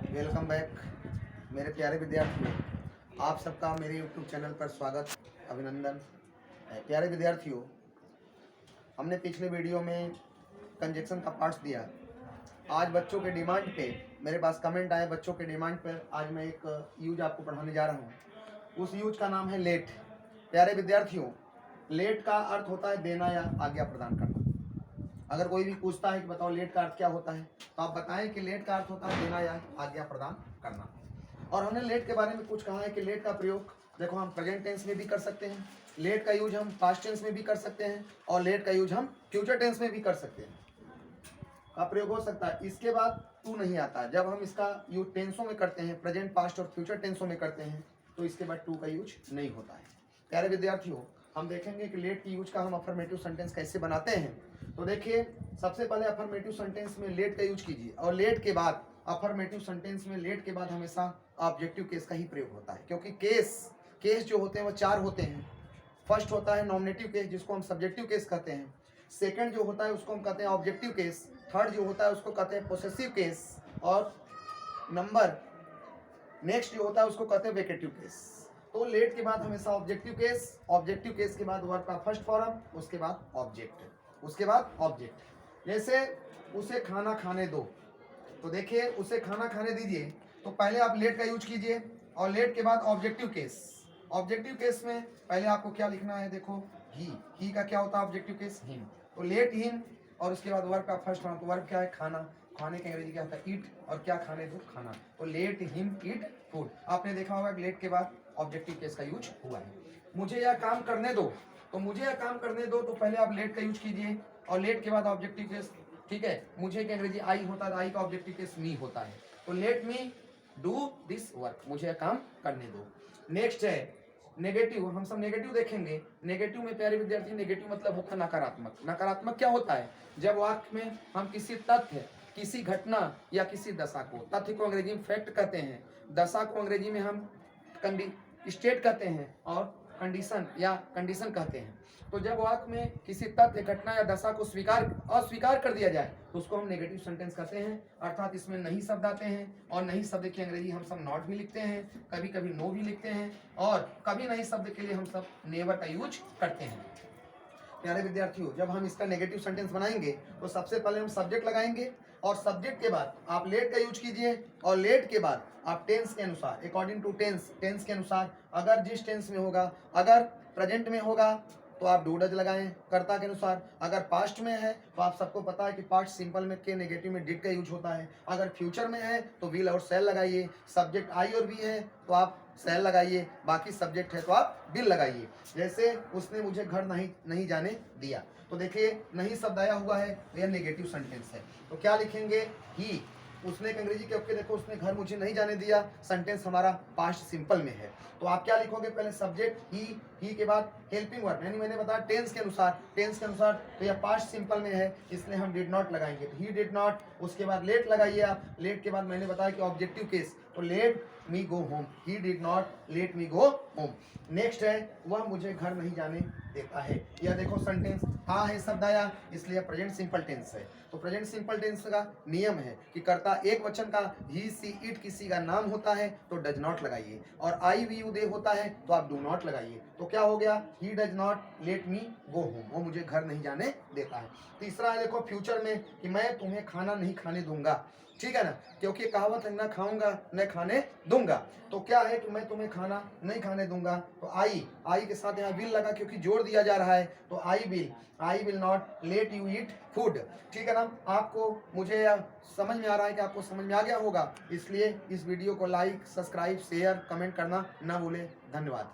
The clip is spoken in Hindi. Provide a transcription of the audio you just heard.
वेलकम बैक मेरे प्यारे विद्यार्थियों। आप सबका मेरे YouTube चैनल पर स्वागत, अभिनंदन। प्यारे विद्यार्थियों, हमने पिछले वीडियो में कंजक्शन का पार्ट्स दिया। आज बच्चों के डिमांड पे मेरे पास कमेंट आए, बच्चों के डिमांड पर आज मैं एक यूज आपको पढ़ाने जा रहा हूँ। उस यूज का नाम है लेट। प्यारे विद्यार्थियों, लेट का अर्थ होता है देना या आज्ञा प्रदान करना। अगर कोई भी पूछता है कि बताओ लेट का अर्थ क्या होता है, तो आप बताएं कि लेट का अर्थ होता है देना या आज्ञा प्रदान करना। और हमने लेट के बारे में कुछ कहा है कि लेट का प्रयोग देखो हम प्रेजेंट टेंस में भी कर सकते हैं, लेट का यूज हम पास्ट टेंस में भी कर सकते हैं, और लेट का यूज हम फ्यूचर टेंस में भी कर सकते हैं, का प्रयोग हो सकता है। इसके बाद टू नहीं आता है। जब हम इसका यूज टेंसों में करते हैं, प्रेजेंट, पास्ट और फ्यूचर टेंसों में करते हैं, तो इसके बाद टू का यूज नहीं होता है। प्यारे विद्यार्थियों, हम देखेंगे कि लेट की यूज का हम अफर्मेटिव सेंटेंस कैसे बनाते हैं। तो देखिए, सबसे पहले अफर्मेटिव सेंटेंस में लेट का यूज कीजिए, और लेट के बाद अफर्मेटिव सेंटेंस में लेट के बाद हमेशा ऑब्जेक्टिव केस का ही प्रयोग होता है, क्योंकि केस जो होते हैं वो चार होते हैं। फर्स्ट होता है नॉमिनेटिव केस, जिसको हम सब्जेक्टिव केस कहते हैं। सेकंड जो होता है उसको हम कहते हैं ऑब्जेक्टिव केस। थर्ड जो होता है उसको कहते हैं पोसेसिव केस, और नेक्स्ट जो होता है उसको कहते हैं वेकेटिव केस। तो लेट के बाद हमेशा ऑब्जेक्टिव केस के बाद वर्ब का फर्स्ट फॉर्म, उसके बाद ऑब्जेक्ट। जैसे उसे खाना खाने दो, तो देखिए उसे खाना खाने दीजिए, तो पहले आप लेट का यूज कीजिए, और लेट के बाद ऑब्जेक्टिव केस में पहले आपको क्या लिखना है, देखो ही का क्या होता है ऑब्जेक्टिव केस, हिम। तो लेट हिम, और उसके बाद वर्ब का फर्स्ट फॉर्म, तो वर्ब क्या है, खाना। खाने के अंग्रेजी क्या होता है, ईट, और क्या खाने दो, खाना। तो लेट हिम ईट फूड। आपने देखा होगा लेट के बाद ऑब्जेक्टिव केस का यूज हुआ है। मुझे यह काम करने दो, तो मुझे यह काम करने दो, तो पहले आप लेट का यूज कीजिए, और लेट के बाद ऑब्जेक्टिव केस। ठीक है, मुझे के अंग्रेजी आई होता है, आई का ऑब्जेक्टिव केस मी होता है। तो let me do this work, मुझे यह काम करने दो। नेक्स्ट है नेगेटिव। हम सब नेगेटिव देखेंगे। नेगेटिव में प्यारे विद्यार्थी, नेगेटिव मतलब होता है नकारात्मक। नकारात्मक क्या होता है, जब वाक्य में हम किसी तथ्य, किसी घटना या किसी दशा को, तथ्य को अंग्रेजी में फैक्ट कहते हैं, दशा को अंग्रेजी में हम स्टेट कहते हैं, और कंडीशन या कंडीशन कहते हैं। तो जब वाक्य में किसी तथ्य, घटना या दशा को अस्वीकार कर दिया जाए, तो उसको हम नेगेटिव सेंटेंस कहते हैं। अर्थात इसमें नहीं शब्द आते हैं, और नहीं शब्द की अंग्रेजी हम सब नॉट भी लिखते हैं, कभी कभी नो भी लिखते हैं, और कभी नहीं शब्द के लिए हम सब नेवर का यूज करते हैं। प्यारे विद्यार्थियों, जब हम इसका नेगेटिव सेंटेंस बनाएंगे, तो सबसे पहले हम सब्जेक्ट लगाएंगे, और सब्जेक्ट के बाद आप लेट का यूज कीजिए, और लेट के बाद आप टेंस के अनुसार, अकॉर्डिंग टू टेंस के अनुसार, अगर जिस टेंस में होगा, अगर प्रेजेंट में होगा तो आप डू डज लगाएं कर्ता के अनुसार। अगर पास्ट में है तो आप सबको पता है कि पास्ट सिंपल में के नेगेटिव में डिड का यूज होता है। अगर फ्यूचर में है तो विल और शैल लगाइए। सब्जेक्ट आई और बी है तो आप शैल लगाइए, बाकी सब्जेक्ट है तो आप विल लगाइए। जैसे उसने मुझे घर नहीं जाने दिया, तो देखिए नहीं शब्द आया हुआ है, तो यह नेगेटिव सेंटेंस है। तो क्या लिखेंगे, ही। उसने एक अंग्रेजी के ओके, देखो उसने घर मुझे नहीं जाने दिया, सेंटेंस हमारा पास्ट सिंपल में है। तो आप क्या लिखोगे, पहले सब्जेक्ट ही के बाद हेल्पिंग वर्ब, यानी मैंने बताया टेंस के अनुसार, तो यह पास्ट सिंपल में है, इसलिए हम डिड नॉट लगाएंगे, तो ही डिड नॉट। उसके बाद लेट लगाइए आप, लेट के बाद मैंने बताया कि ऑब्जेक्टिव केस, तो let me go home, he did not let me go home. Next है वह मुझे घर नहीं जाने देता है। यह देखो सेंटेंस हाँ है शब्द आया, इसलिए प्रेजेंट सिंपल टेंस है। तो प्रेजेंट सिंपल टेंस का नियम है कि कर्ता एक वचन का ही सी इट किसी का नाम होता है तो डज नॉट लगाइए, और आई वी यू दे होता है तो आप डू नॉट लगाइए। तो क्या हो गया, he does not let me go home, वो मुझे घर नहीं जाने देता है। तीसरा है देखो फ्यूचर में कि मैं तुम्हें खाना नहीं खाने दूंगा, ठीक है ना, क्योंकि कहावत है ना खाऊंगा न खाने दूंगा। तो क्या है कि मैं तुम्हें खाना नहीं खाने दूंगा, तो आई के साथ यहाँ विल लगा, क्योंकि जोर दिया जा रहा है, तो I will not let you eat food. ठीक है ना, आपको मुझे समझ में आ रहा है कि आपको समझ में आ गया होगा, इसलिए इस वीडियो को लाइक, सब्सक्राइब, शेयर, कमेंट करना ना भूलें। धन्यवाद।